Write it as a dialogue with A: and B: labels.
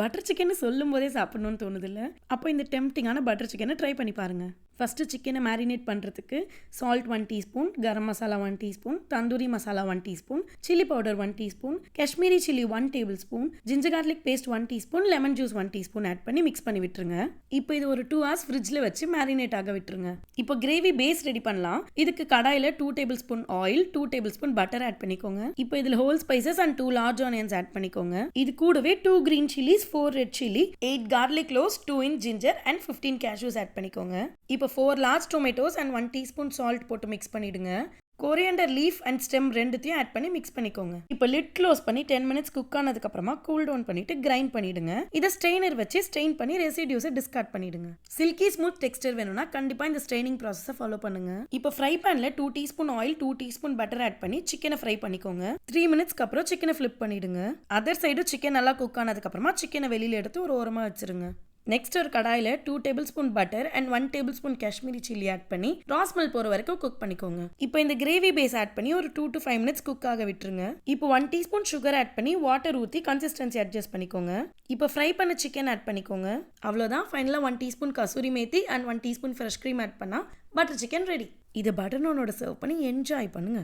A: Butter chicken சொல்லும் போதே சாப்பிடணும்னு தோணுதில்ல. அப்போ இந்த டெம்ப்டிங்கான பட்டர் சிக்கனை ட்ரை பண்ணி பாருங்க. ஃபஸ்ட்டு சிக்கனை மேரினேட் பண்ணுறதுக்கு salt 1 teaspoon, garam masala 1 teaspoon, tandoori masala 1 teaspoon, chilli powder 1 teaspoon, Kashmiri chilli 1 tablespoon, ginger garlic paste 1 teaspoon, lemon juice 1 teaspoon add பண்ணி மிக்ஸ் பண்ணி விட்டுருங்க. இப்போ இது ஒரு 2 hours ஃப்ரிட்ஜில் வச்சு மேரினேட் ஆக விட்டுருங்க. இப்போ கிரேவி பேஸ் ரெடி பண்ணலாம். இதுக்கு கடாயில் 2 tablespoon oil, 2 tablespoon butter add பண்ணிக்கோங்க. இப்போ இதில் whole spices and 2 large onions add பண்ணிக்கோங்க. இது கூடவே 2 green chilies, 4 red chili, 8 garlic cloves, 2 inch ginger and 15 cashews add பண்ணிக்கோங்க. இப்போ 4 large tomatoes and 1 teaspoon salt போட்டு மிக்ஸ் பண்ணிடுங்க. கொரியாண்டர் லீஃப் அண்ட் ஸ்டெம் ரெண்டுத்தையும் ஆட் பண்ணி மிக்ஸ் பண்ணிக்கோங்க. இப்போ லிட் க்ளோஸ் பண்ணி 10 minutes குக் ஆனதுக்கு அப்புறமா கூல் டவுன் பண்ணிட்டு கிரைண்ட் பண்ணிடுங்க. இதை ஸ்ட்ரெயினர் வச்சு ஸ்ட்ரெயின் பண்ணி ரெசிடியூஸை டிஸ்கார்ட் பண்ணிடுங்க. சில்கி ஸ்மூத் டெக்ஸ்டர் வேணும்னா கண்டிப்பா இந்த ஸ்ட்ரெயினிங் ப்ராசஸை ஃபாலோ பண்ணுங்க. இப்போ ஃப்ரை பேன்ல 2 teaspoon oil, 2 teaspoon butter add பண்ணி சிக்கனை ஃப்ரை பண்ணிக்கோங்க. 3 minutesக்கு அப்புறம் சிக்கனை ஃபிளிப் பண்ணிடுங்க. அதர் சைடு சிக்கன் நல்லா குக் ஆனதுக்கு அப்புறமா சிக்கனை வெளியில எடுத்து ஒரு ஓரமா வச்சிருங்க. நெக்ஸ்ட் ஒரு கடாயில் 2 tablespoon butter and 1 tablespoon Kashmiri chilli add பண்ணி ரா ஸ்மெல் போகிற வரைக்கும் குக் பண்ணிக்கோங்க. இப்போ இந்த கிரேவி பேஸ் ஆட் பண்ணி ஒரு 2 to 5 minutes குக் ஆக விட்டுருங்க. இப்போ 1 டீஸ்பூன் சுகர் ஆட் பண்ணி வாட்டர் ஊற்றி கன்சிஸ்டன்சி அட்ஜஸ்ட் பண்ணிக்கோங்க. இப்போ ஃப்ரை பண்ண சிக்கன் ஆட் பண்ணிக்கோங்க. அவ்வளோதான். ஃபைனலாக 1 teaspoon kasuri methi and 1 teaspoon fresh cream add பண்ணால் பட்டர் சிக்கன் ரெடி. இதை பட்டர் நானோட சர்வ் பண்ணி என்ஜாய் பண்ணுங்க.